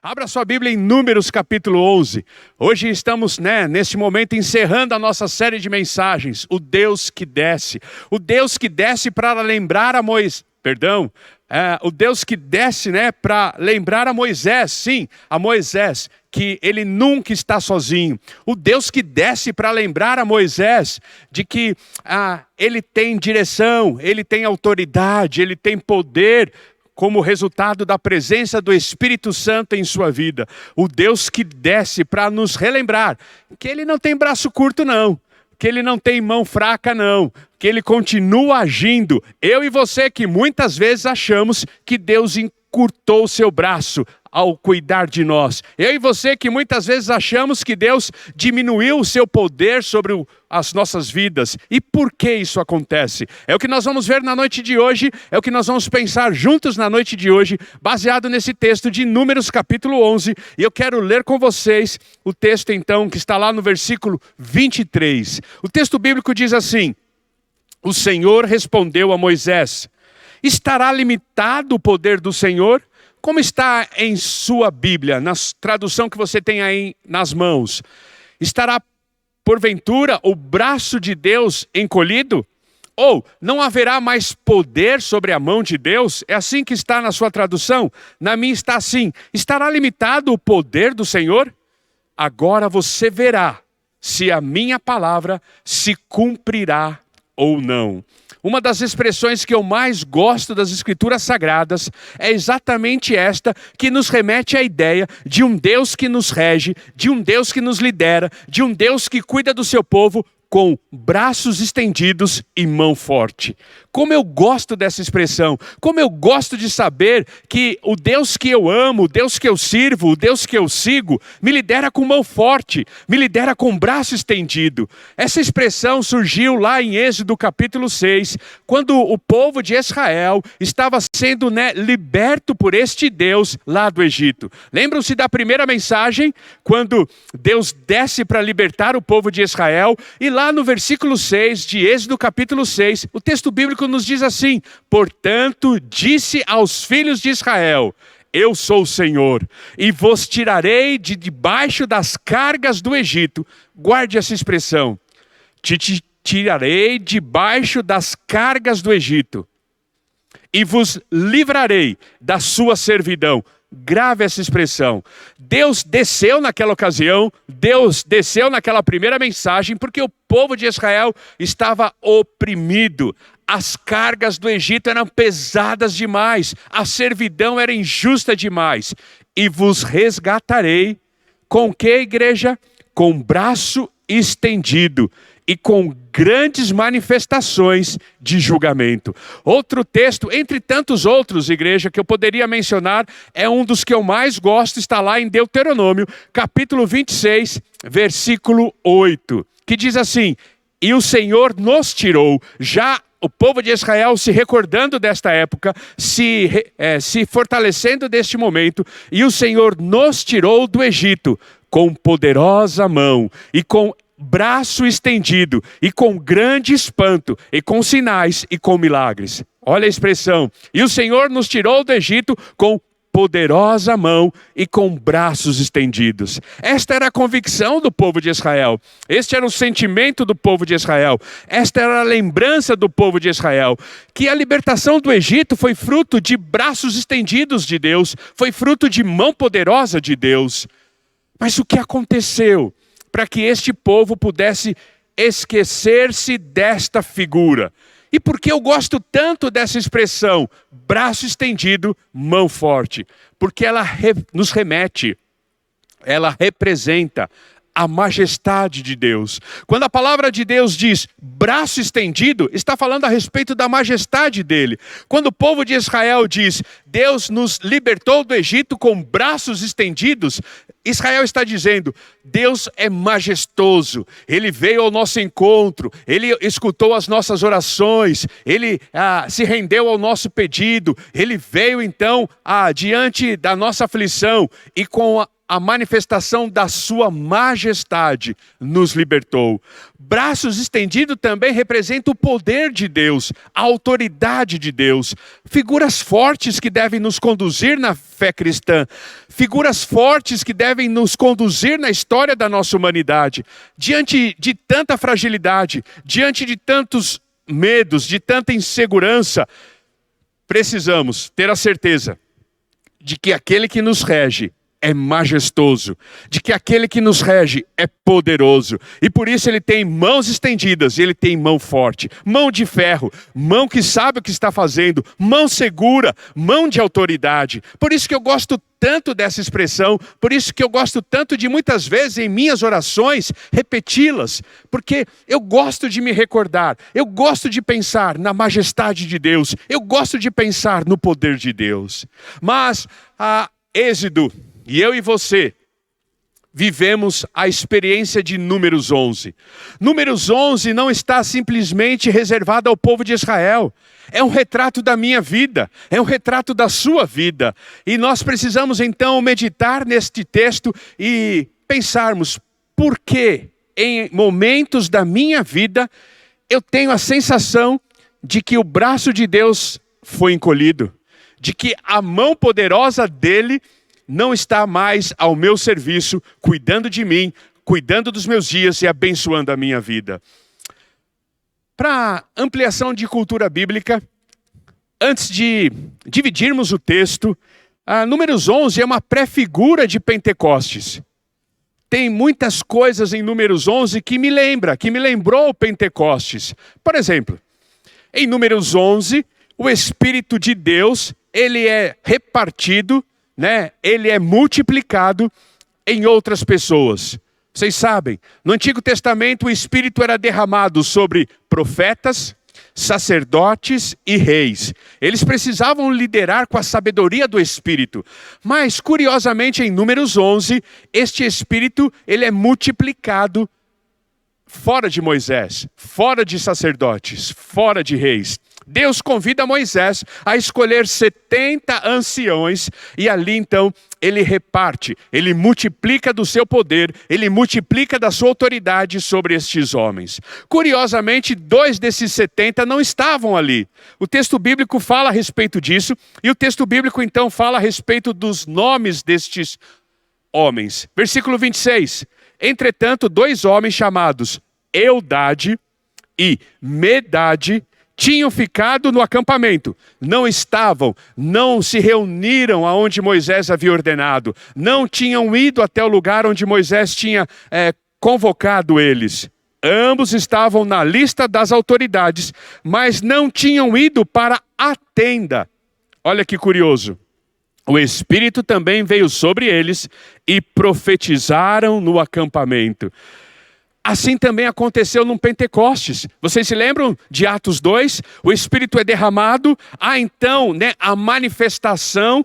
Abra sua Bíblia em Números capítulo 11. Hoje estamos, nesse momento, encerrando a nossa série de mensagens. O Deus que desce. O Deus que desce para lembrar a Moisés. O Deus que desce, para lembrar a Moisés, sim, a Moisés, que ele nunca está sozinho. O Deus que desce para lembrar a Moisés de que ele tem direção, ele tem autoridade, ele tem poder, como resultado da presença do Espírito Santo em sua vida. O Deus que desce para nos relembrar que ele não tem braço curto não, que ele não tem mão fraca não, que ele continua agindo. Eu e você que muitas vezes achamos que Deus encurtou o seu braço ao cuidar de nós. Eu e você que muitas vezes achamos que Deus diminuiu o seu poder sobre as nossas vidas. E por que isso acontece? É o que nós vamos ver na noite de hoje, é o que nós vamos pensar juntos na noite de hoje, baseado nesse texto de Números capítulo 11. E eu quero ler com vocês o texto então, que está lá no versículo 23. O texto bíblico diz assim: o Senhor respondeu a Moisés: estará limitado o poder do Senhor? Como está em sua Bíblia, na tradução que você tem aí nas mãos? Estará, porventura, o braço de Deus encolhido? Ou não haverá mais poder sobre a mão de Deus? É assim que está na sua tradução? Na minha está assim: estará limitado o poder do Senhor? Agora você verá se a minha palavra se cumprirá ou não. Uma das expressões que eu mais gosto das Escrituras Sagradas é exatamente esta, que nos remete à ideia de um Deus que nos rege, de um Deus que nos lidera, de um Deus que cuida do seu povo com braços estendidos e mão forte. Como eu gosto dessa expressão, como eu gosto de saber que o Deus que eu amo, o Deus que eu sirvo, o Deus que eu sigo, me lidera com mão forte, me lidera com braço estendido. Essa expressão surgiu lá em Êxodo capítulo 6, quando o povo de Israel estava sendo liberto por este Deus lá do Egito. Lembram-se da primeira mensagem, quando Deus desce para libertar o povo de Israel, e lá no versículo 6 de Êxodo capítulo 6, o texto bíblico nos diz assim: portanto, disse aos filhos de Israel: eu sou o Senhor, e vos tirarei de debaixo das cargas do Egito. Guarde essa expressão: te tirarei debaixo das cargas do Egito, e vos livrarei da sua servidão. Grave essa expressão. Deus desceu naquela ocasião, Deus desceu naquela primeira mensagem, porque o povo de Israel estava oprimido. As cargas do Egito eram pesadas demais, a servidão era injusta demais. E vos resgatarei com que, igreja? Com braço estendido e com grandes manifestações de julgamento. Outro texto, entre tantos outros, igreja, que eu poderia mencionar, é um dos que eu mais gosto, está lá em Deuteronômio, capítulo 26, versículo 8, que diz assim: e o Senhor nos tirou. Já o povo de Israel se recordando desta época, se fortalecendo deste momento, e o Senhor nos tirou do Egito com poderosa mão e com braço estendido, e com grande espanto, e com sinais, e com milagres. Olha a expressão: e o Senhor nos tirou do Egito com poderosa mão e com braços estendidos. Esta era a convicção do povo de Israel. Este era o sentimento do povo de Israel. Esta era a lembrança do povo de Israel. Que a libertação do Egito foi fruto de braços estendidos de Deus, foi fruto de mão poderosa de Deus. Mas o que aconteceu para que este povo pudesse esquecer-se desta figura? E por que eu gosto tanto dessa expressão, braço estendido, mão forte? Porque ela nos remete, ela representa a majestade de Deus. Quando a palavra de Deus diz braço estendido, está falando a respeito da majestade dele. Quando o povo de Israel diz: Deus nos libertou do Egito com braços estendidos, Israel está dizendo: Deus é majestoso, Ele veio ao nosso encontro, Ele escutou as nossas orações, Ele se rendeu ao nosso pedido, Ele veio então diante da nossa aflição, e com a manifestação da sua majestade nos libertou. Braços estendidos também representa o poder de Deus, a autoridade de Deus. Figuras fortes que devem nos conduzir na fé cristã. Figuras fortes que devem nos conduzir na história da nossa humanidade. Diante de tanta fragilidade, diante de tantos medos, de tanta insegurança, precisamos ter a certeza de que aquele que nos rege é majestoso, de que aquele que nos rege é poderoso. E por isso ele tem mãos estendidas, ele tem mão forte, mão de ferro, mão que sabe o que está fazendo, mão segura, mão de autoridade. Por isso que eu gosto tanto dessa expressão, por isso que eu gosto tanto de muitas vezes em minhas orações repeti-las, porque eu gosto de me recordar, eu gosto de pensar na majestade de Deus, eu gosto de pensar no poder de Deus. Mas a Êxodo, e eu e você vivemos a experiência de Números 11. Números 11 não está simplesmente reservado ao povo de Israel. É um retrato da minha vida, é um retrato da sua vida. E nós precisamos então meditar neste texto e pensarmos por que em momentos da minha vida eu tenho a sensação de que o braço de Deus foi encolhido, de que a mão poderosa dele não está mais ao meu serviço, cuidando de mim, cuidando dos meus dias e abençoando a minha vida. Para ampliação de cultura bíblica, antes de dividirmos o texto, Números 11 é uma pré-figura de Pentecostes. Tem muitas coisas em Números 11 que me lembrou Pentecostes. Por exemplo, em Números 11, o Espírito de Deus, ele é repartido, ele é multiplicado em outras pessoas. Vocês sabem, no Antigo Testamento o Espírito era derramado sobre profetas, sacerdotes e reis. Eles precisavam liderar com a sabedoria do Espírito. Mas, curiosamente, em Números 11, este Espírito ele é multiplicado fora de Moisés, fora de sacerdotes, fora de reis. Deus convida Moisés a escolher 70 anciões e ali então ele reparte, ele multiplica do seu poder, ele multiplica da sua autoridade sobre estes homens. Curiosamente, 2 desses 70 não estavam ali. O texto bíblico fala a respeito disso e o texto bíblico então fala a respeito dos nomes destes homens. Versículo 26. Entretanto, 2 homens chamados Eldade e Medade tinham ficado no acampamento, não se reuniram aonde Moisés havia ordenado, não tinham ido até o lugar onde Moisés tinha convocado eles. Ambos estavam na lista das autoridades, mas não tinham ido para a tenda. Olha que curioso. O Espírito também veio sobre eles e profetizaram no acampamento. Assim também aconteceu no Pentecostes. Vocês se lembram de Atos 2? O Espírito é derramado, há então a manifestação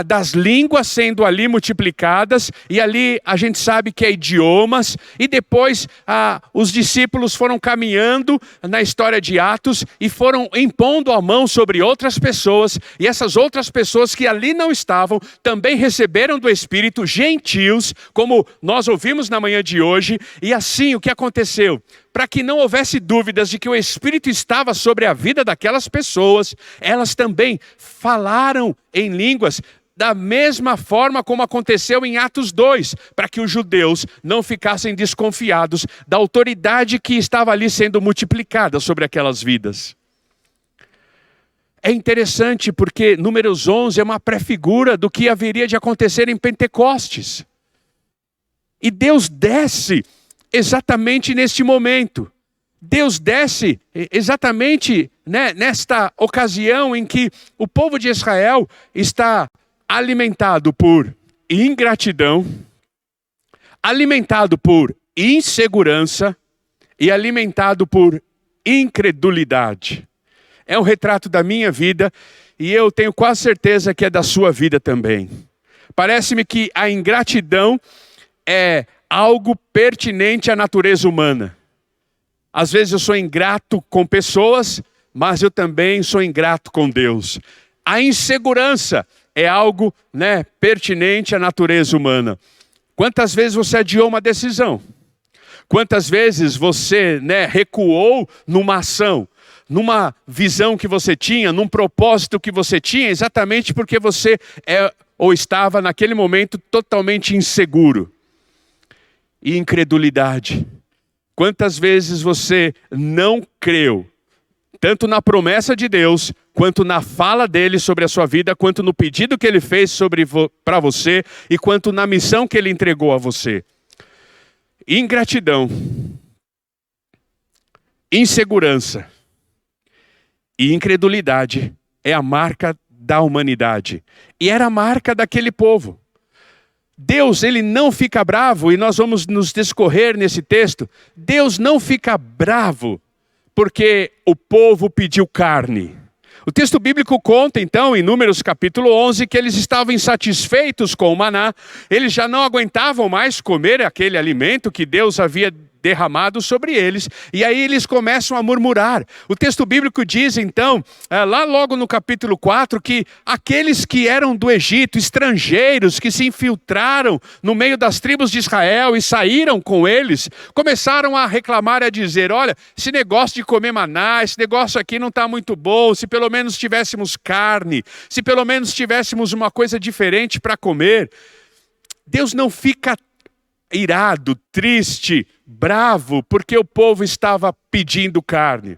das línguas sendo ali multiplicadas, e ali a gente sabe que é idiomas, e depois os discípulos foram caminhando na história de Atos e foram impondo a mão sobre outras pessoas, e essas outras pessoas que ali não estavam também receberam do Espírito, gentios, como nós ouvimos na manhã de hoje, e assim o que aconteceu? Para que não houvesse dúvidas de que o Espírito estava sobre a vida daquelas pessoas, elas também falaram em línguas da mesma forma como aconteceu em Atos 2, para que os judeus não ficassem desconfiados da autoridade que estava ali sendo multiplicada sobre aquelas vidas. É interessante porque Números 11 é uma pré-figura do que haveria de acontecer em Pentecostes. E Deus desce exatamente neste momento. Deus desce exatamente nesta ocasião em que o povo de Israel está alimentado por ingratidão, alimentado por insegurança e alimentado por incredulidade. É um retrato da minha vida e eu tenho quase certeza que é da sua vida também. Parece-me que a ingratidão é algo pertinente à natureza humana. Às vezes eu sou ingrato com pessoas, mas eu também sou ingrato com Deus. A insegurança é algo pertinente à natureza humana. Quantas vezes você adiou uma decisão? Quantas vezes você, recuou numa ação, numa visão que você tinha, num propósito que você tinha, exatamente porque você ou estava naquele momento totalmente inseguro. E incredulidade. Quantas vezes você não creu, tanto na promessa de Deus, quanto na fala dele sobre a sua vida, quanto no pedido que ele fez para você, e quanto na missão que ele entregou a você. Ingratidão, insegurança e incredulidade é a marca da humanidade. E era a marca daquele povo. Deus, ele não fica bravo, e nós vamos nos discorrer nesse texto. Deus não fica bravo porque o povo pediu carne. O texto bíblico conta, então, em Números capítulo 11, que eles estavam insatisfeitos com o maná. Eles já não aguentavam mais comer aquele alimento que Deus havia derramado sobre eles. E aí eles começam a murmurar. O texto bíblico diz, então, lá logo no capítulo 4, que aqueles que eram do Egito, estrangeiros, que se infiltraram no meio das tribos de Israel e saíram com eles, começaram a reclamar e a dizer, olha, esse negócio de comer maná, esse negócio aqui não está muito bom, se pelo menos tivéssemos carne, se pelo menos tivéssemos uma coisa diferente para comer. Deus não fica irado, triste, bravo, porque o povo estava pedindo carne,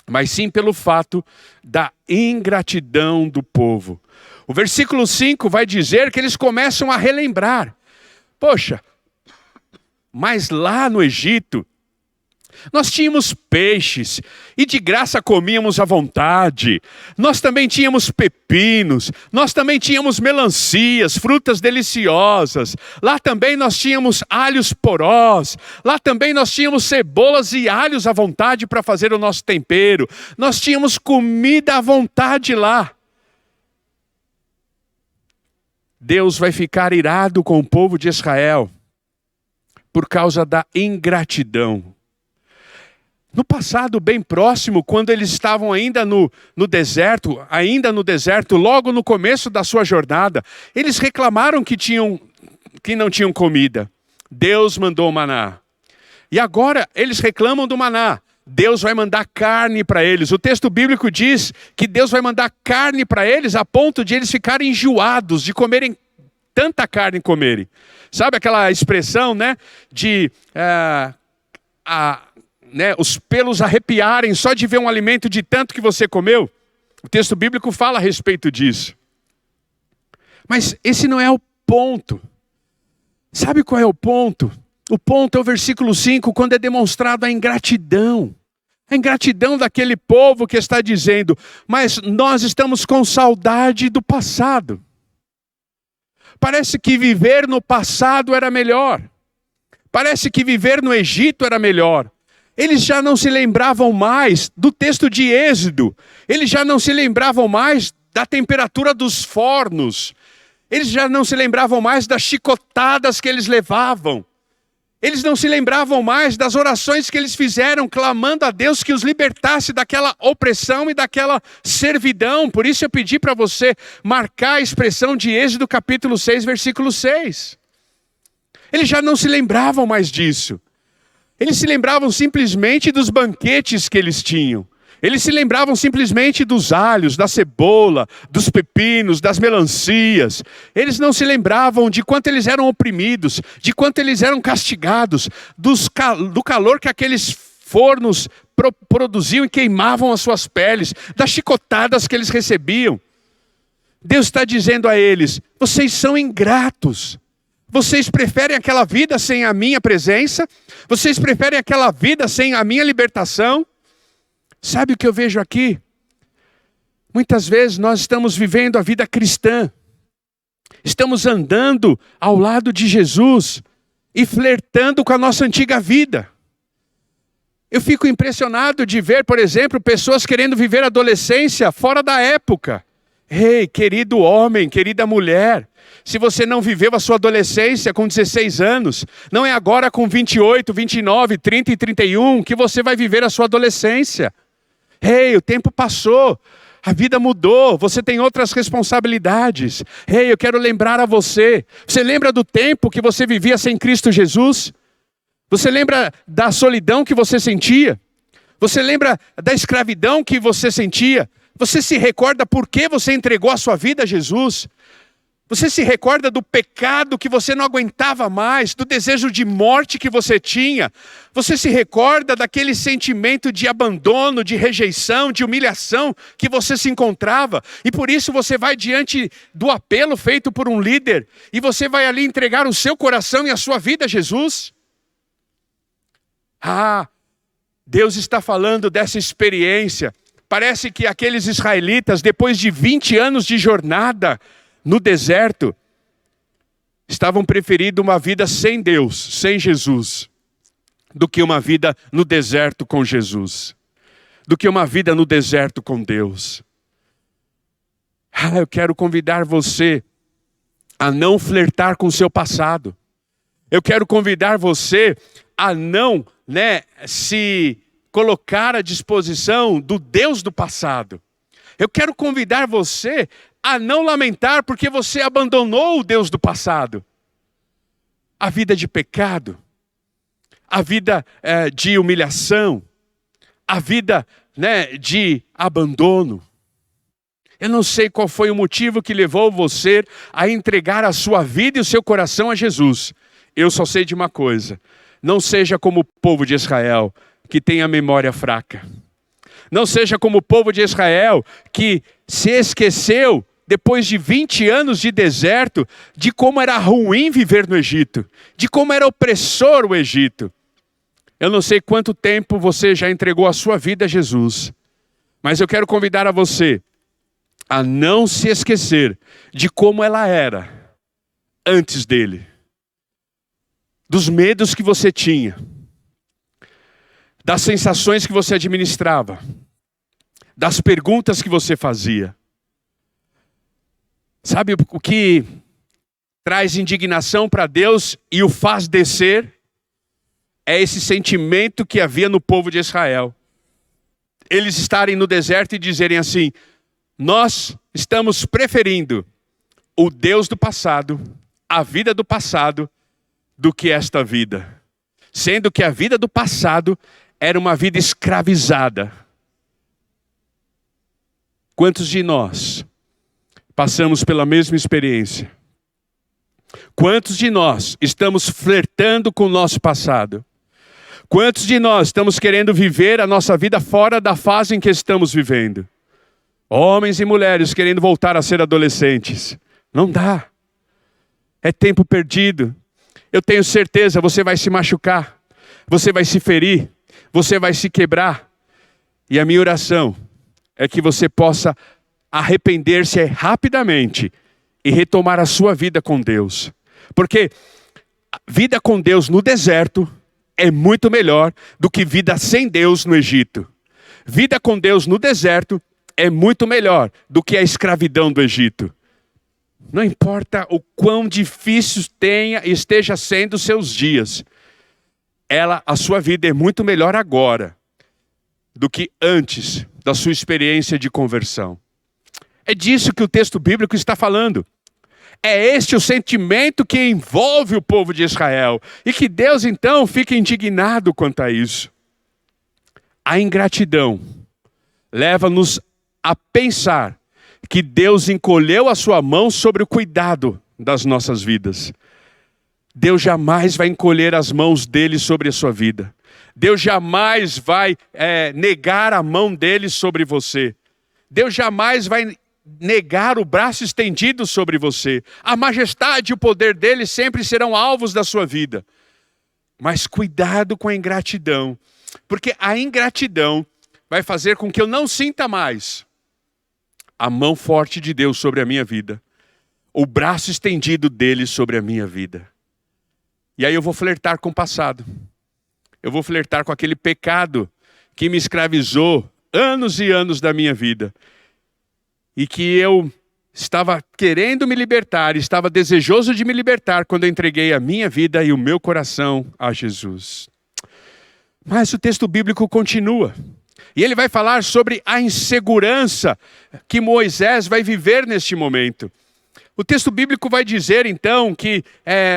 mas sim pelo fato da ingratidão do povo. O versículo 5 vai dizer que eles começam a relembrar. Poxa, mas lá no Egito, nós tínhamos peixes e de graça comíamos à vontade. Nós também tínhamos pepinos, nós também tínhamos melancias, frutas deliciosas. Lá também nós tínhamos alhos porós. Lá também nós tínhamos cebolas e alhos à vontade para fazer o nosso tempero. Nós tínhamos comida à vontade lá. Deus vai ficar irado com o povo de Israel por causa da ingratidão. No passado bem próximo, quando eles estavam ainda no deserto, logo no começo da sua jornada, eles reclamaram que não tinham comida. Deus mandou o maná. E agora eles reclamam do maná. Deus vai mandar carne para eles. O texto bíblico diz que Deus vai mandar carne para eles a ponto de eles ficarem enjoados, de comerem tanta carne comerem. Sabe aquela expressão, de os pelos arrepiarem só de ver um alimento de tanto que você comeu? O texto bíblico fala a respeito disso. Mas esse não é o ponto. Sabe qual é o ponto? O ponto é o versículo 5, quando é demonstrado a ingratidão. A ingratidão daquele povo que está dizendo, mas nós estamos com saudade do passado. Parece que viver no passado era melhor. Parece que viver no Egito era melhor. Eles já não se lembravam mais do texto de Êxodo. Eles já não se lembravam mais da temperatura dos fornos. Eles já não se lembravam mais das chicotadas que eles levavam. Eles não se lembravam mais das orações que eles fizeram, clamando a Deus que os libertasse daquela opressão e daquela servidão. Por isso eu pedi para você marcar a expressão de Êxodo capítulo 6, versículo 6. Eles já não se lembravam mais disso. Eles se lembravam simplesmente dos banquetes que eles tinham. Eles se lembravam simplesmente dos alhos, da cebola, dos pepinos, das melancias. Eles não se lembravam de quanto eles eram oprimidos, de quanto eles eram castigados, do calor que aqueles fornos produziam e queimavam as suas peles, das chicotadas que eles recebiam. Deus está dizendo a eles, vocês são ingratos. Vocês preferem aquela vida sem a minha presença? Vocês preferem aquela vida sem a minha libertação? Sabe o que eu vejo aqui? Muitas vezes nós estamos vivendo a vida cristã. Estamos andando ao lado de Jesus e flertando com a nossa antiga vida. Eu fico impressionado de ver, por exemplo, pessoas querendo viver a adolescência fora da época. Ei, querido homem, querida mulher, se você não viveu a sua adolescência com 16 anos, não é agora com 28, 29, 30 e 31 que você vai viver a sua adolescência. Ei, o tempo passou. A vida mudou, você tem outras responsabilidades. Ei, eu quero lembrar a você. Você lembra do tempo que você vivia sem Cristo Jesus? Você lembra da solidão que você sentia? Você lembra da escravidão que você sentia? Você se recorda por que você entregou a sua vida a Jesus? Você se recorda do pecado que você não aguentava mais, do desejo de morte que você tinha? Você se recorda daquele sentimento de abandono, de rejeição, de humilhação que você se encontrava? E por isso você vai diante do apelo feito por um líder e você vai ali entregar o seu coração e a sua vida a Jesus? Ah, Deus está falando dessa experiência. Parece que aqueles israelitas, depois de 20 anos de jornada no deserto, estavam preferindo uma vida sem Deus, sem Jesus, do que uma vida no deserto com Jesus, do que uma vida no deserto com Deus. Eu quero convidar você a não flertar com o seu passado. Eu quero convidar você a não, se colocar à disposição do Deus do passado. Eu quero convidar você a não lamentar porque você abandonou o Deus do passado. A vida de pecado, a vida de humilhação, a vida de abandono. Eu não sei qual foi o motivo que levou você a entregar a sua vida e o seu coração a Jesus. Eu só sei de uma coisa: não seja como o povo de Israel, que tem a memória fraca. Não seja como o povo de Israel, que se esqueceu, depois de 20 anos de deserto, de como era ruim viver no Egito, de como era opressor o Egito. Eu não sei quanto tempo você já entregou a sua vida a Jesus, mas eu quero convidar a você a não se esquecer de como ela era antes dele. Dos medos que você tinha, das sensações que você administrava, das perguntas que você fazia. Sabe o que traz indignação para Deus e o faz descer? É esse sentimento que havia no povo de Israel. Eles estarem no deserto e dizerem assim: nós estamos preferindo o Deus do passado, a vida do passado, do que esta vida. Sendo que a vida do passado era uma vida escravizada. Quantos de nós passamos pela mesma experiência? Quantos de nós estamos flertando com o nosso passado? Quantos de nós estamos querendo viver a nossa vida fora da fase em que estamos vivendo? Homens e mulheres querendo voltar a ser adolescentes. Não dá. É tempo perdido. Eu tenho certeza, você vai se machucar. Você vai se ferir. Você vai se quebrar. E a minha oração é que você possa arrepender-se rapidamente e retomar a sua vida com Deus. Porque vida com Deus no deserto é muito melhor do que vida sem Deus no Egito. Vida com Deus no deserto é muito melhor do que a escravidão do Egito. Não importa o quão difícil esteja sendo os seus dias, a sua vida é muito melhor agora do que antes da sua experiência de conversão. É disso que o texto bíblico está falando. É este o sentimento que envolve o povo de Israel. E que Deus então fica indignado quanto a isso. A ingratidão leva-nos a pensar que Deus encolheu a sua mão sobre o cuidado das nossas vidas. Deus jamais vai encolher as mãos dele sobre a sua vida. Deus jamais vai negar a mão dele sobre você. Deus jamais vai negar o braço estendido sobre você. A majestade e o poder dele sempre serão alvos da sua vida. Mas cuidado com a ingratidão, porque a ingratidão vai fazer com que eu não sinta mais a mão forte de Deus sobre a minha vida, o braço estendido dele sobre a minha vida. E aí eu vou flertar com o passado. Eu vou flertar com aquele pecado que me escravizou anos e anos da minha vida. E que eu estava querendo me libertar, estava desejoso de me libertar quando eu entreguei a minha vida e o meu coração a Jesus. Mas o texto bíblico continua. E ele vai falar sobre a insegurança que Moisés vai viver neste momento. O texto bíblico vai dizer, então, que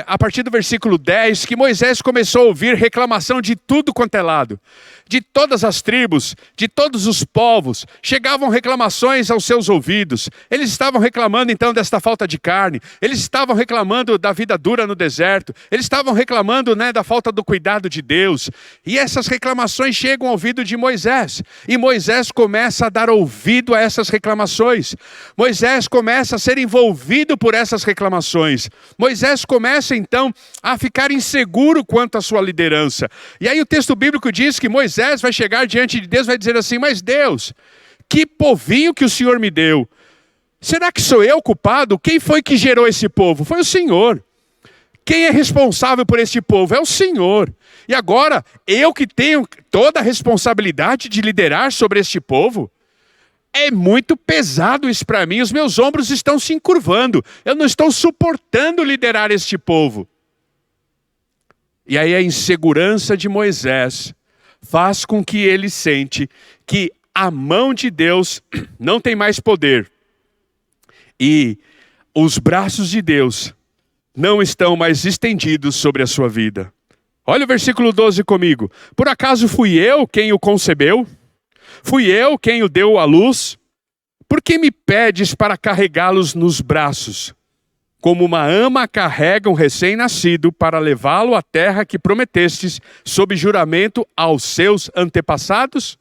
a partir do versículo 10, que Moisés começou a ouvir reclamação de tudo quanto é lado. De todas as tribos, de todos os povos, chegavam reclamações aos seus ouvidos. Eles estavam reclamando, então, desta falta de carne. Eles estavam reclamando da vida dura no deserto. Eles estavam reclamando, da falta do cuidado de Deus. E essas reclamações chegam ao ouvido de Moisés. E Moisés começa a dar ouvido a essas reclamações. Moisés começa a ser envolvido por essas reclamações. Moisés começa então a ficar inseguro quanto à sua liderança. E aí o texto bíblico diz que Moisés vai chegar diante de Deus e vai dizer assim: mas Deus, que povinho que o Senhor me deu. Será que sou eu culpado? Quem foi que gerou esse povo? Foi o Senhor. Quem é responsável por esse povo? É o Senhor. E agora, eu que tenho toda a responsabilidade de liderar sobre este povo? É muito pesado isso para mim, os meus ombros estão se encurvando. Eu não estou suportando liderar este povo. E aí a insegurança de Moisés faz com que ele sente que a mão de Deus não tem mais poder. E os braços de Deus não estão mais estendidos sobre a sua vida. Olha o versículo 12 comigo. Por acaso fui eu quem o concebeu? Fui eu quem o deu à luz? Por que me pedes para carregá-los nos braços? Como uma ama carrega um recém-nascido para levá-lo à terra que prometestes, sob juramento aos seus antepassados?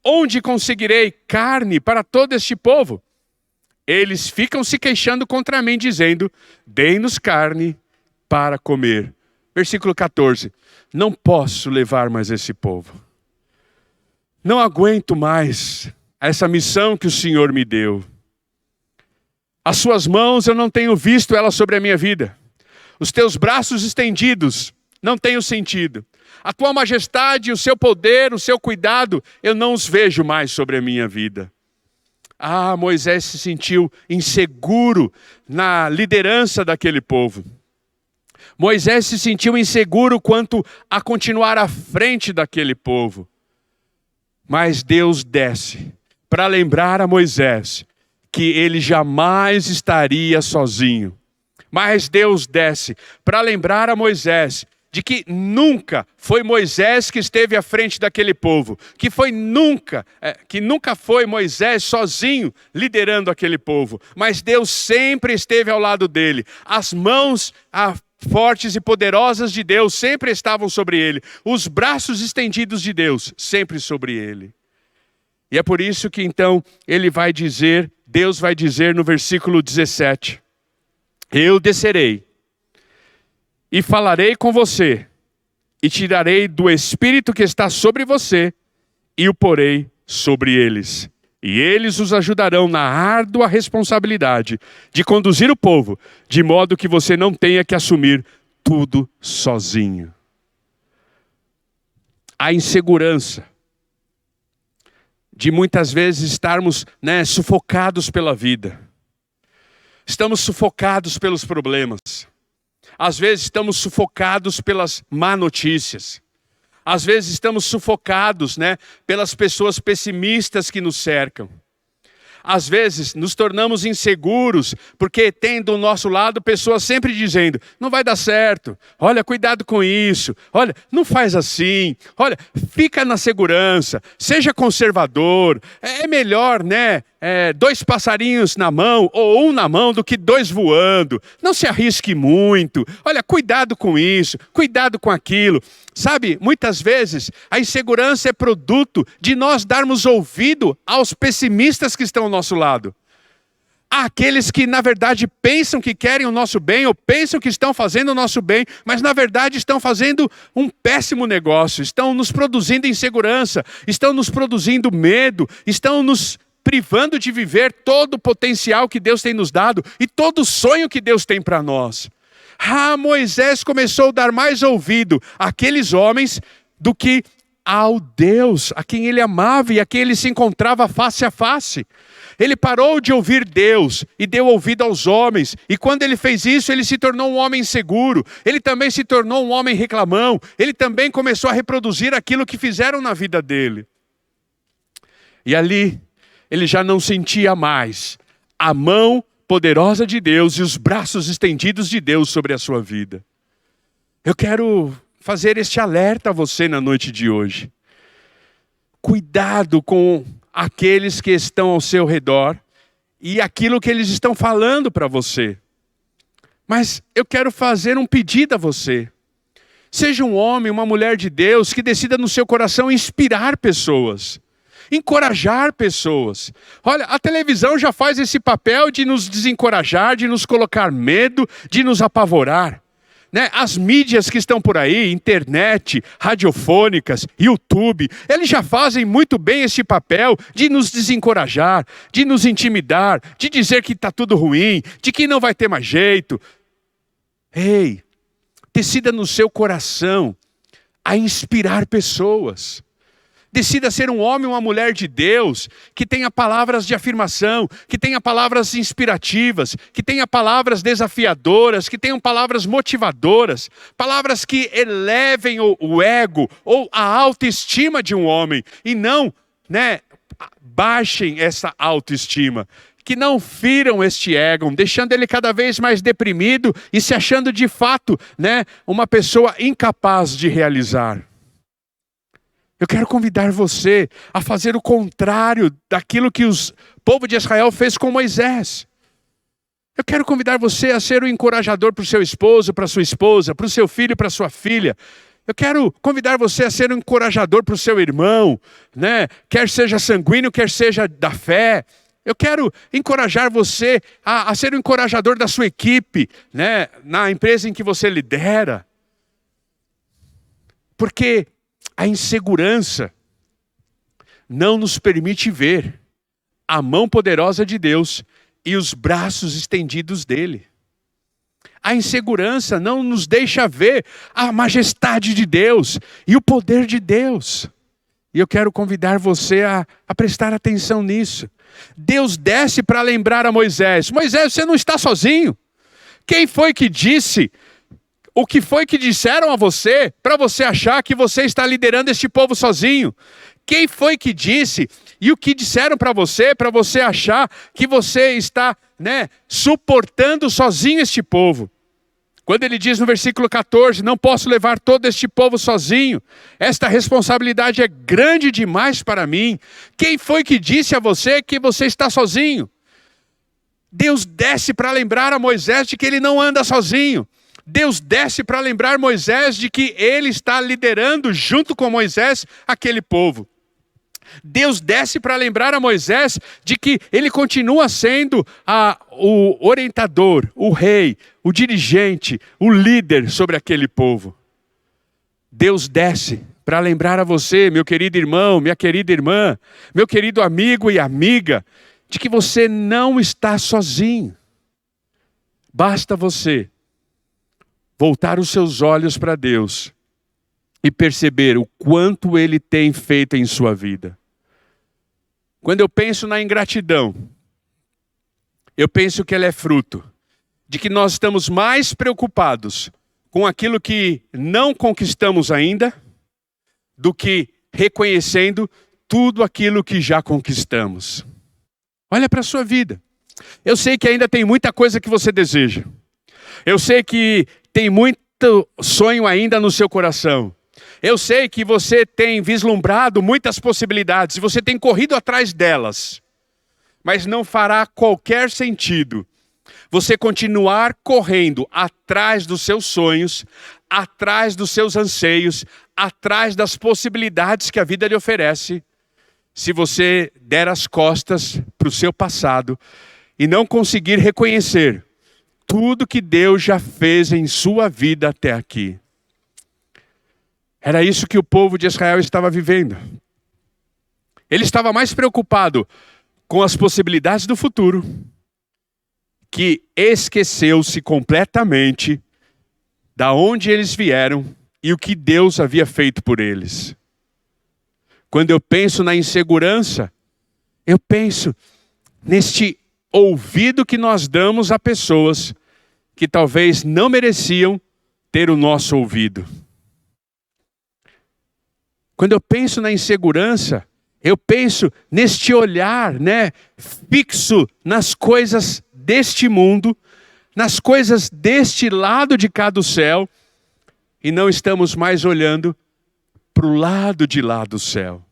Onde conseguirei carne para todo este povo? Eles ficam se queixando contra mim, dizendo: dê-nos carne para comer. Versículo 14. Não posso levar mais esse povo. Não aguento mais essa missão que o Senhor me deu. As suas mãos eu não tenho visto elas sobre a minha vida. Os teus braços estendidos não tenho sentido. A tua majestade, o seu poder, o seu cuidado, eu não os vejo mais sobre a minha vida. Ah, Moisés se sentiu inseguro na liderança daquele povo. Moisés se sentiu inseguro quanto a continuar à frente daquele povo. Mas Deus desce para lembrar a Moisés que ele jamais estaria sozinho. Mas Deus desce para lembrar a Moisés de que nunca foi Moisés que esteve à frente daquele povo, que nunca foi Moisés sozinho liderando aquele povo, mas Deus sempre esteve ao lado dele. As mãos fortes e poderosas de Deus sempre estavam sobre ele, os braços estendidos de Deus sempre sobre ele. E é por isso que então Deus vai dizer no versículo 17: eu descerei e falarei com você, e tirarei do Espírito que está sobre você, e o porei sobre eles. E eles os ajudarão na árdua responsabilidade de conduzir o povo, de modo que você não tenha que assumir tudo sozinho. A insegurança de muitas vezes estarmos sufocados pela vida. Estamos sufocados pelos problemas. Às vezes estamos sufocados pelas má notícias. Às vezes estamos sufocados pelas pessoas pessimistas que nos cercam. Às vezes nos tornamos inseguros porque tem do nosso lado pessoas sempre dizendo: não vai dar certo, olha, cuidado com isso, olha, não faz assim, olha, fica na segurança, seja conservador, é melhor, dois passarinhos na mão ou um na mão do que dois voando, não se arrisque muito, olha, cuidado com isso, cuidado com aquilo. Sabe, muitas vezes a insegurança é produto de nós darmos ouvido aos pessimistas que estão ao nosso lado. Há aqueles que na verdade pensam que querem o nosso bem ou pensam que estão fazendo o nosso bem, mas na verdade estão fazendo um péssimo negócio, estão nos produzindo insegurança, estão nos produzindo medo, estão nos privando de viver todo o potencial que Deus tem nos dado e todo o sonho que Deus tem para nós. Moisés começou a dar mais ouvido àqueles homens do que ao Deus, a quem ele amava e a quem ele se encontrava face a face. Ele parou de ouvir Deus e deu ouvido aos homens. E quando ele fez isso, ele se tornou um homem inseguro. Ele também se tornou um homem reclamão. Ele também começou a reproduzir aquilo que fizeram na vida dele. E ali, ele já não sentia mais a mão poderosa de Deus e os braços estendidos de Deus sobre a sua vida. Eu quero fazer este alerta a você na noite de hoje. Cuidado com aqueles que estão ao seu redor e aquilo que eles estão falando para você. Mas eu quero fazer um pedido a você. Seja um homem, uma mulher de Deus que decida no seu coração inspirar pessoas. Encorajar pessoas. Olha, a televisão já faz esse papel de nos desencorajar, de nos colocar medo, de nos apavorar. Né? As mídias que estão por aí, internet, radiofônicas, YouTube, eles já fazem muito bem esse papel de nos desencorajar, de nos intimidar, de dizer que está tudo ruim, de que não vai ter mais jeito. Ei, decida no seu coração a inspirar pessoas. Decida ser um homem ou uma mulher de Deus, que tenha palavras de afirmação, que tenha palavras inspirativas, que tenha palavras desafiadoras, que tenham palavras motivadoras, palavras que elevem o ego ou a autoestima de um homem e não, baixem essa autoestima. Que não firam este ego, deixando ele cada vez mais deprimido e se achando de fato, uma pessoa incapaz de realizar. Eu quero convidar você a fazer o contrário daquilo que o povo de Israel fez com Moisés. Eu quero convidar você a ser o encorajador para o seu esposo, para a sua esposa, para o seu filho, para a sua filha. Eu quero convidar você a ser um encorajador para o seu irmão, quer seja sanguíneo, quer seja da fé. Eu quero encorajar você a ser o encorajador da sua equipe, na empresa em que você lidera. Porque a insegurança não nos permite ver a mão poderosa de Deus e os braços estendidos dele. A insegurança não nos deixa ver a majestade de Deus e o poder de Deus. E eu quero convidar você a prestar atenção nisso. Deus desce para lembrar a Moisés: Moisés, você não está sozinho. Quem foi que disse? O que foi que disseram a você para você achar que você está liderando este povo sozinho? Quem foi que disse? E o que disseram para você achar que você está, suportando sozinho este povo? Quando ele diz no versículo 14, não posso levar todo este povo sozinho. Esta responsabilidade é grande demais para mim. Quem foi que disse a você que você está sozinho? Deus desce para lembrar a Moisés de que ele não anda sozinho. Deus desce para lembrar Moisés de que ele está liderando junto com Moisés aquele povo. Deus desce para lembrar a Moisés de que ele continua sendo o orientador, o rei, o dirigente, o líder sobre aquele povo. Deus desce para lembrar a você, meu querido irmão, minha querida irmã, meu querido amigo e amiga, de que você não está sozinho. Basta você voltar os seus olhos para Deus e perceber o quanto Ele tem feito em sua vida. Quando eu penso na ingratidão, eu penso que ela é fruto de que nós estamos mais preocupados com aquilo que não conquistamos ainda do que reconhecendo tudo aquilo que já conquistamos. Olha para a sua vida. Eu sei que ainda tem muita coisa que você deseja. Eu sei que tem muito sonho ainda no seu coração. Eu sei que você tem vislumbrado muitas possibilidades e você tem corrido atrás delas. Mas não fará qualquer sentido você continuar correndo atrás dos seus sonhos, atrás dos seus anseios, atrás das possibilidades que a vida lhe oferece, se você der as costas para o seu passado e não conseguir reconhecer tudo que Deus já fez em sua vida até aqui. Era isso que o povo de Israel estava vivendo. Ele estava mais preocupado com as possibilidades do futuro, que esqueceu-se completamente da onde eles vieram e o que Deus havia feito por eles. Quando eu penso na insegurança, eu penso neste ouvido que nós damos a pessoas que talvez não mereciam ter o nosso ouvido. Quando eu penso na insegurança, Eu penso neste olhar, né, fixo nas coisas deste mundo, nas coisas deste lado de cá do céu, e não estamos mais olhando para o lado de lá do céu.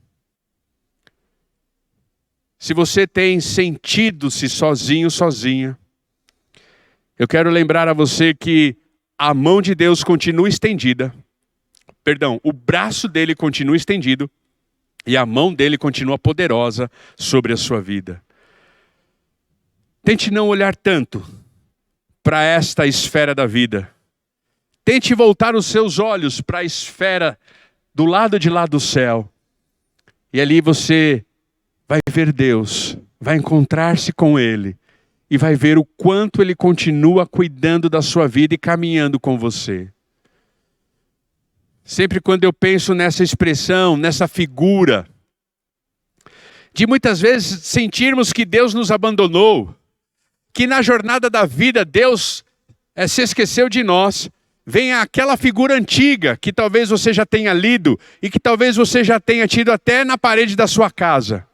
Se você tem sentido-se sozinho, sozinha, eu quero lembrar a você que a mão de Deus continua estendida. Perdão, o braço dele continua estendido e a mão dele continua poderosa sobre a sua vida. Tente não olhar tanto para esta esfera da vida. Tente voltar os seus olhos para a esfera do lado de lá do céu. E ali você vai ver Deus, vai encontrar-se com Ele e vai ver o quanto Ele continua cuidando da sua vida e caminhando com você. Sempre quando eu penso nessa expressão, nessa figura, de muitas vezes sentirmos que Deus nos abandonou, que na jornada da vida Deus se esqueceu de nós, vem aquela figura antiga que talvez você já tenha lido e que talvez você já tenha tido até na parede da sua casa.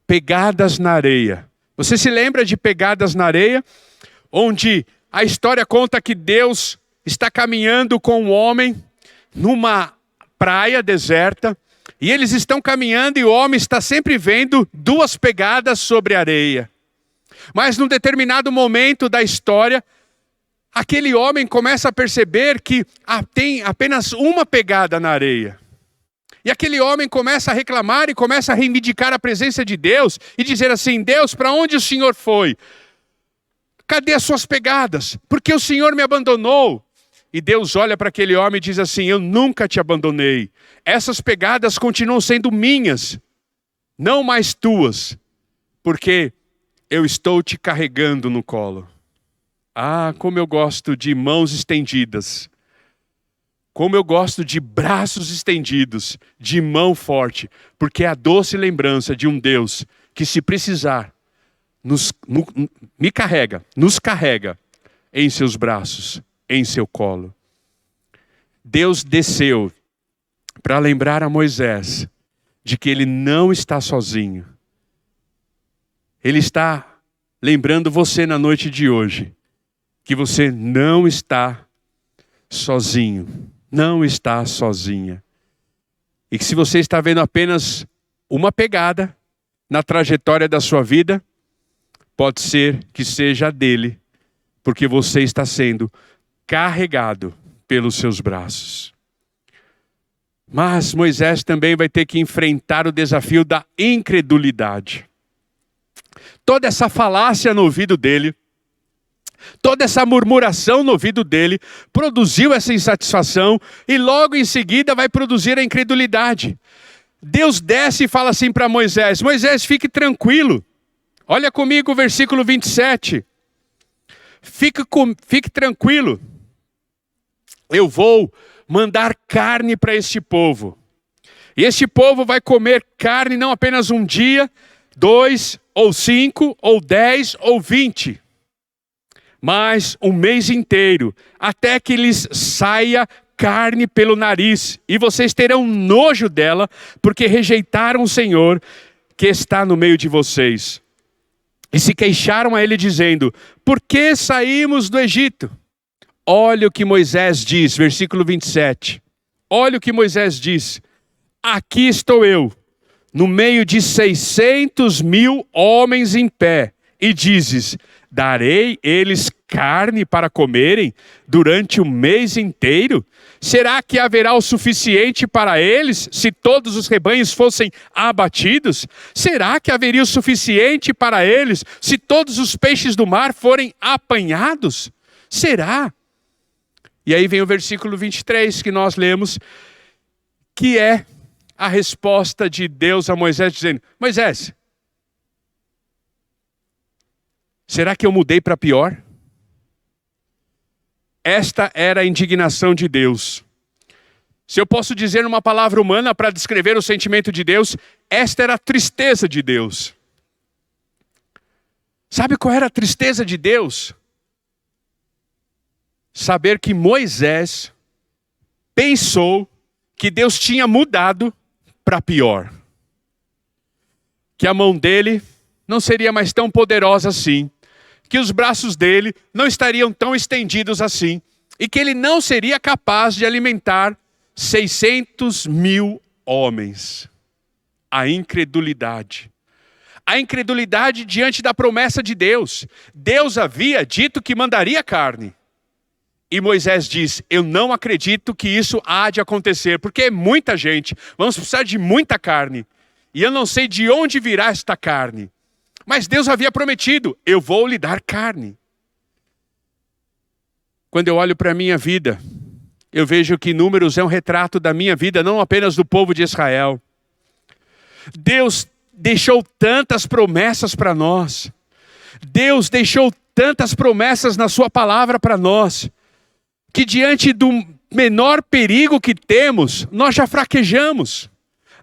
Pegadas na areia. Você se lembra de Pegadas na Areia? Onde a história conta que Deus está caminhando com um homem numa praia deserta, e eles estão caminhando e o homem está sempre vendo duas pegadas sobre a areia. Mas num determinado momento da história, aquele homem começa a perceber que tem apenas uma pegada na areia. E aquele homem começa a reclamar e começa a reivindicar a presença de Deus e dizer assim: Deus, para onde o Senhor foi? Cadê as suas pegadas? Porque o Senhor me abandonou. E Deus olha para aquele homem e diz assim: eu nunca te abandonei. Essas pegadas continuam sendo minhas, não mais tuas, porque eu estou te carregando no colo. Ah, como eu gosto de mãos estendidas. Como eu gosto de braços estendidos, de mão forte, porque é a doce lembrança de um Deus que, se precisar, nos carrega em seus braços, em seu colo. Deus desceu para lembrar a Moisés de que ele não está sozinho. Ele está lembrando você na noite de hoje que você não está sozinho, não está sozinha. E que se você está vendo apenas uma pegada na trajetória da sua vida, pode ser que seja a dele, porque você está sendo carregado pelos seus braços. Mas Moisés também vai ter que enfrentar o desafio da incredulidade. Toda essa falácia no ouvido dele, toda essa murmuração no ouvido dele, produziu essa insatisfação e logo em seguida vai produzir a incredulidade. Deus desce e fala assim para Moisés: Moisés, fique tranquilo. Olha comigo o versículo 27. Fique tranquilo. Eu vou mandar carne para este povo. E este povo vai comer carne não apenas um dia, 2, ou 5, ou 10, ou 20. Mas um mês inteiro, até que lhes saia carne pelo nariz. E vocês terão nojo dela, porque rejeitaram o Senhor que está no meio de vocês. E se queixaram a ele dizendo: por que saímos do Egito? Olha o que Moisés diz, versículo 27. Olha o que Moisés diz. Aqui estou eu, no meio de 600.000 homens em pé. E dizes: darei eles carne para comerem durante o mês inteiro? Será que haverá o suficiente para eles se todos os rebanhos fossem abatidos? Será que haveria o suficiente para eles se todos os peixes do mar forem apanhados? Será? E aí vem o versículo 23 que nós lemos, que é a resposta de Deus a Moisés, dizendo: Moisés, será que eu mudei para pior? Esta era a indignação de Deus. Se eu posso dizer uma palavra humana para descrever o sentimento de Deus, esta era a tristeza de Deus. Sabe qual era a tristeza de Deus? Saber que Moisés pensou que Deus tinha mudado para pior. que a mão dele não seria mais tão poderosa assim, que os braços dele não estariam tão estendidos assim, e que ele não seria capaz de alimentar 600 mil homens. A incredulidade. A incredulidade diante da promessa de Deus. Deus havia dito que mandaria carne. E Moisés diz, eu não acredito que isso há de acontecer, porque é muita gente, vamos precisar de muita carne. E eu não sei de onde virá esta carne. Mas Deus havia prometido, eu vou lhe dar carne. Quando eu olho para a minha vida, eu vejo que Números é um retrato da minha vida, não apenas do povo de Israel. Deus deixou tantas promessas para nós. Deus deixou tantas promessas na sua palavra para nós, que diante do menor perigo que temos, nós já fraquejamos.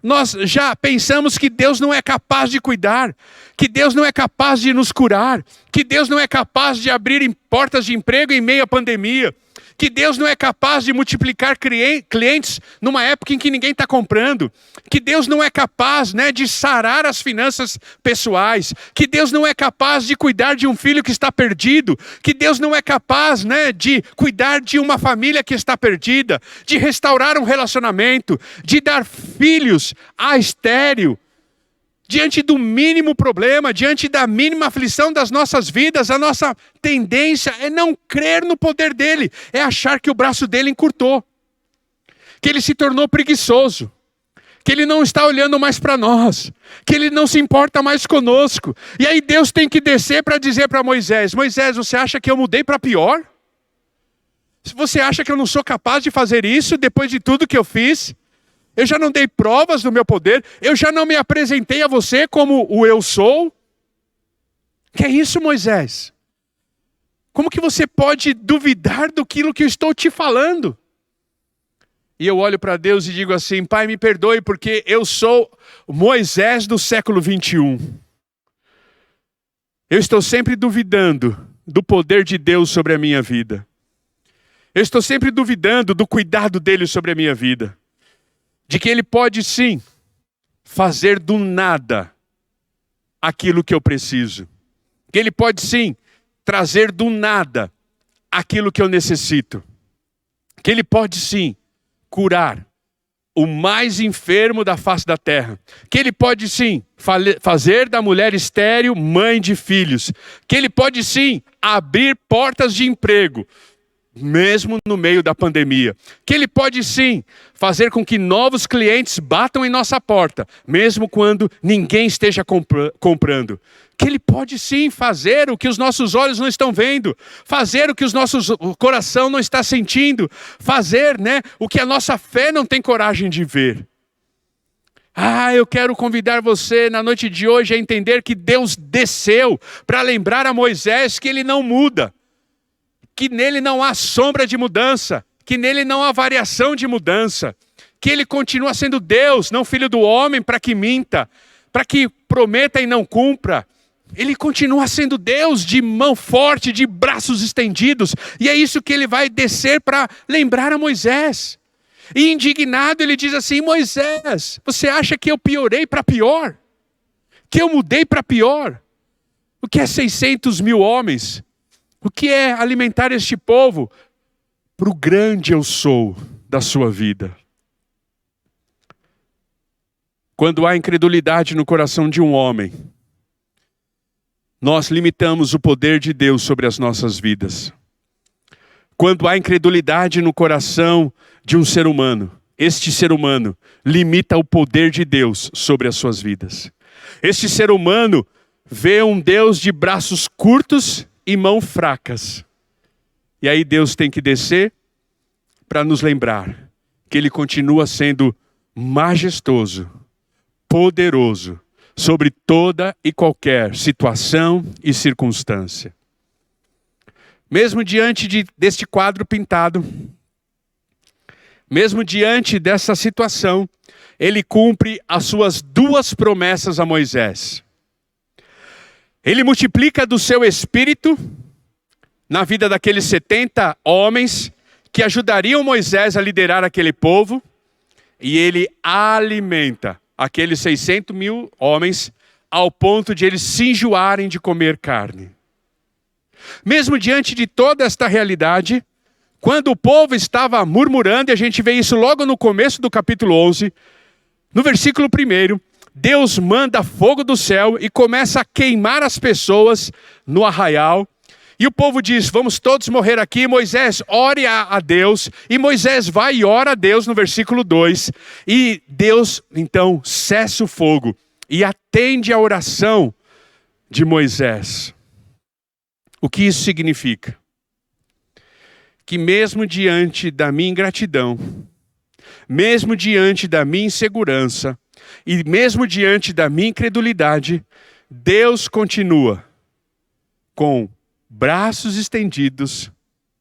Nós já pensamos que Deus não é capaz de cuidar, que Deus não é capaz de nos curar, que Deus não é capaz de abrir portas de emprego em meio à pandemia, que Deus não é capaz de multiplicar clientes numa época em que ninguém está comprando, que Deus não é capaz, de sarar as finanças pessoais, que Deus não é capaz de cuidar de um filho que está perdido, que Deus não é capaz, de cuidar de uma família que está perdida, de restaurar um relacionamento, de dar filhos a estéril. Diante do mínimo problema, diante da mínima aflição das nossas vidas, a nossa tendência é não crer no poder dele, é achar que o braço dele encurtou, que ele se tornou preguiçoso, que ele não está olhando mais para nós, que ele não se importa mais conosco. E aí Deus tem que descer para dizer para Moisés, Moisés, você acha que eu mudei para pior? Você acha que eu não sou capaz de fazer isso depois de tudo que eu fiz? Eu já não dei provas do meu poder, eu já não me apresentei a você como o eu sou. Que é isso, Moisés? Como que você pode duvidar daquilo que eu estou te falando? E eu olho para Deus e digo assim, Pai, me perdoe porque eu sou Moisés do século 21. Eu estou sempre duvidando do poder de Deus sobre a minha vida. Eu estou sempre duvidando do cuidado dele sobre a minha vida. De que ele pode sim fazer do nada aquilo que eu preciso. Que ele pode sim trazer do nada aquilo que eu necessito. Que ele pode sim curar o mais enfermo da face da terra. Que ele pode sim fazer da mulher estéril mãe de filhos. Que ele pode sim abrir portas de emprego, mesmo no meio da pandemia. Que ele pode sim fazer com que novos clientes batam em nossa porta, mesmo quando ninguém esteja comprando. Que ele pode sim fazer o que os nossos olhos não estão vendo, fazer o que o coração não está sentindo, fazer, o que a nossa fé não tem coragem de ver. Eu quero convidar você na noite de hoje a entender que Deus desceu para lembrar a Moisés que ele não muda, que nele não há sombra de mudança, que nele não há variação de mudança, que ele continua sendo Deus, não filho do homem para que minta, para que prometa e não cumpra. Ele continua sendo Deus de mão forte, de braços estendidos, e é isso que ele vai descer para lembrar a Moisés. E indignado ele diz assim, Moisés, você acha que eu piorei para pior? Que eu mudei para pior? O que é 600 mil homens? O que é alimentar este povo? Para o grande eu sou da sua vida. Quando há incredulidade no coração de um homem, nós limitamos o poder de Deus sobre as nossas vidas. Quando há incredulidade no coração de um ser humano, este ser humano limita o poder de Deus sobre as suas vidas. Este ser humano vê um Deus de braços curtos e mãos fracas. E aí Deus tem que descer para nos lembrar que ele continua sendo majestoso, poderoso, sobre toda e qualquer situação e circunstância. Mesmo diante deste quadro pintado, mesmo diante dessa situação, ele cumpre as suas duas promessas a Moisés. Ele multiplica do seu espírito na vida daqueles 70 homens que ajudariam Moisés a liderar aquele povo, e ele alimenta aqueles 600 mil homens ao ponto de eles se enjoarem de comer carne. Mesmo diante de toda esta realidade, quando o povo estava murmurando, e a gente vê isso logo no começo do capítulo 11, no versículo 1, Deus manda fogo do céu e começa a queimar as pessoas no arraial. E o povo diz, vamos todos morrer aqui. Moisés, ore a Deus. E Moisés vai e ora a Deus no versículo 2. E Deus, então, cessa o fogo e atende a oração de Moisés. O que isso significa? Que mesmo diante da minha ingratidão, mesmo diante da minha insegurança, e mesmo diante da minha incredulidade, Deus continua com braços estendidos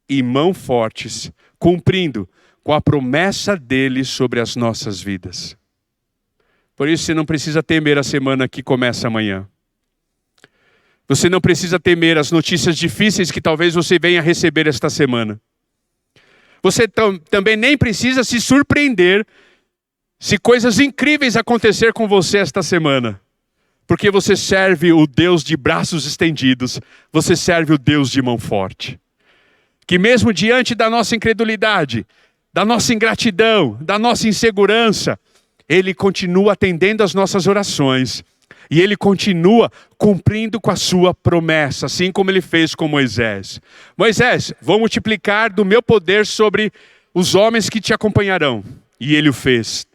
e mãos fortes, cumprindo com a promessa dele sobre as nossas vidas. Por isso você não precisa temer a semana que começa amanhã. Você não precisa temer as notícias difíceis que talvez você venha receber esta semana. Você também nem precisa se surpreender se coisas incríveis acontecer com você esta semana. Porque você serve o Deus de braços estendidos, você serve o Deus de mão forte. Que mesmo diante da nossa incredulidade, da nossa ingratidão, da nossa insegurança, Ele continua atendendo às nossas orações. E Ele continua cumprindo com a sua promessa, assim como Ele fez com Moisés. Moisés, vou multiplicar do meu poder sobre os homens que te acompanharão. E Ele o fez.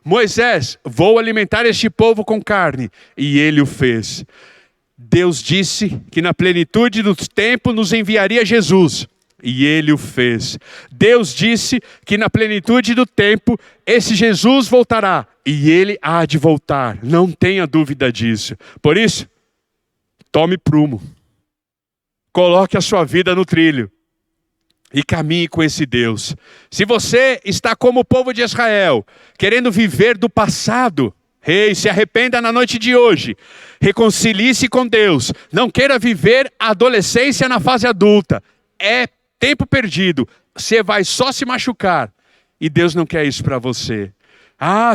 Moisés, vou alimentar este povo com carne. E Ele o fez. Deus disse que na plenitude do tempo nos enviaria Jesus. E Ele o fez. Deus disse que na plenitude do tempo esse Jesus voltará. E Ele há de voltar. Não tenha dúvida disso. Por isso, tome prumo. Coloque a sua vida no trilho. E caminhe com esse Deus. Se você está como o povo de Israel, querendo viver do passado, se arrependa na noite de hoje. Reconcilie-se com Deus. Não queira viver a adolescência na fase adulta. É tempo perdido. Você vai só se machucar. E Deus não quer isso para você.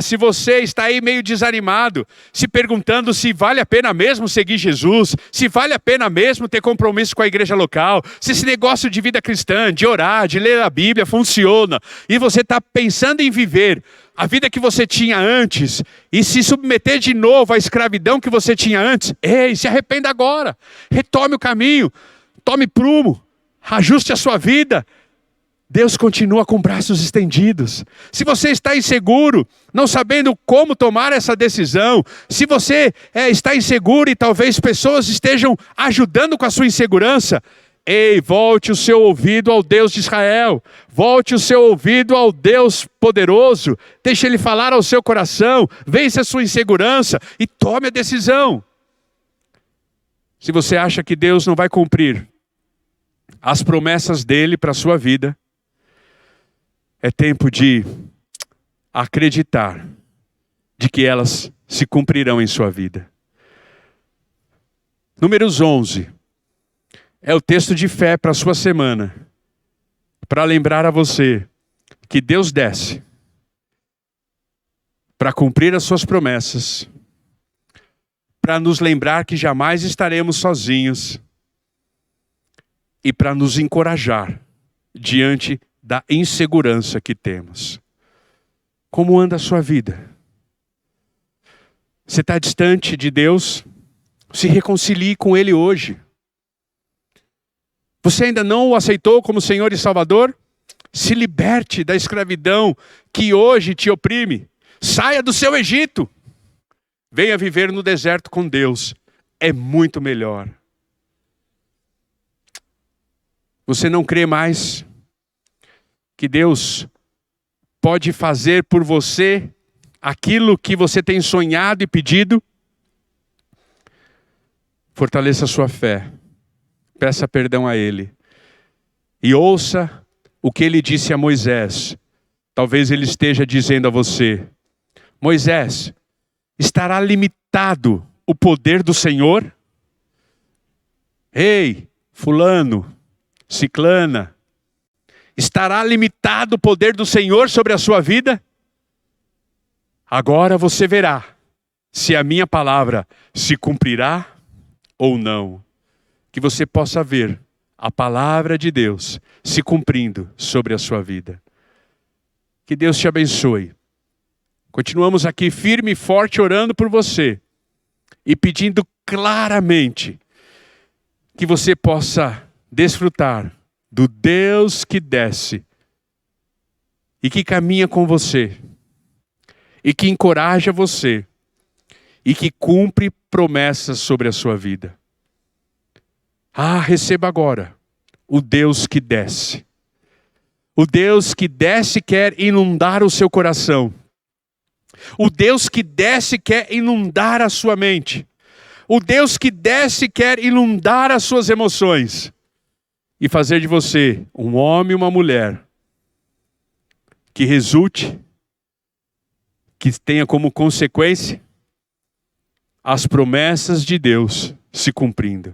Se você está aí meio desanimado, se perguntando se vale a pena mesmo seguir Jesus, se vale a pena mesmo ter compromisso com a igreja local, se esse negócio de vida cristã, de orar, de ler a Bíblia funciona, e você está pensando em viver a vida que você tinha antes, e se submeter de novo à escravidão que você tinha antes, se arrependa agora, retome o caminho, tome prumo, ajuste a sua vida. Deus continua com braços estendidos. Se você está inseguro, não sabendo como tomar essa decisão, se você está inseguro e talvez pessoas estejam ajudando com a sua insegurança, volte o seu ouvido ao Deus de Israel. Volte o seu ouvido ao Deus poderoso. Deixe Ele falar ao seu coração. Vence a sua insegurança e tome a decisão. Se você acha que Deus não vai cumprir as promessas dele para a sua vida, é tempo de acreditar de que elas se cumprirão em sua vida. Números 11 é o texto de fé para a sua semana, para lembrar a você que Deus desce para cumprir as suas promessas, para nos lembrar que jamais estaremos sozinhos e para nos encorajar diante da insegurança que temos. Como anda a sua vida? Você está distante de Deus? Se reconcilie com Ele hoje. Você ainda não o aceitou como Senhor e Salvador? Se liberte da escravidão que hoje te oprime. Saia do seu Egito. Venha viver no deserto com Deus. É muito melhor. Você não crê mais que Deus pode fazer por você aquilo que você tem sonhado e pedido? Fortaleça a sua fé. Peça perdão a Ele. E ouça o que Ele disse a Moisés. Talvez Ele esteja dizendo a você: Moisés, estará limitado o poder do Senhor? Ei, fulano, ciclana, estará limitado o poder do Senhor sobre a sua vida? Agora você verá, se a minha palavra se cumprirá ou não. Que você possa ver a palavra de Deus se cumprindo sobre a sua vida. Que Deus te abençoe. Continuamos aqui firme e forte orando por você e pedindo claramente que você possa desfrutar do Deus que desce e que caminha com você e que encoraja você e que cumpre promessas sobre a sua vida. Receba agora o Deus que desce. O Deus que desce quer inundar o seu coração. O Deus que desce quer inundar a sua mente. O Deus que desce quer inundar as suas emoções e fazer de você um homem e uma mulher que resulte, que tenha como consequência as promessas de Deus se cumprindo.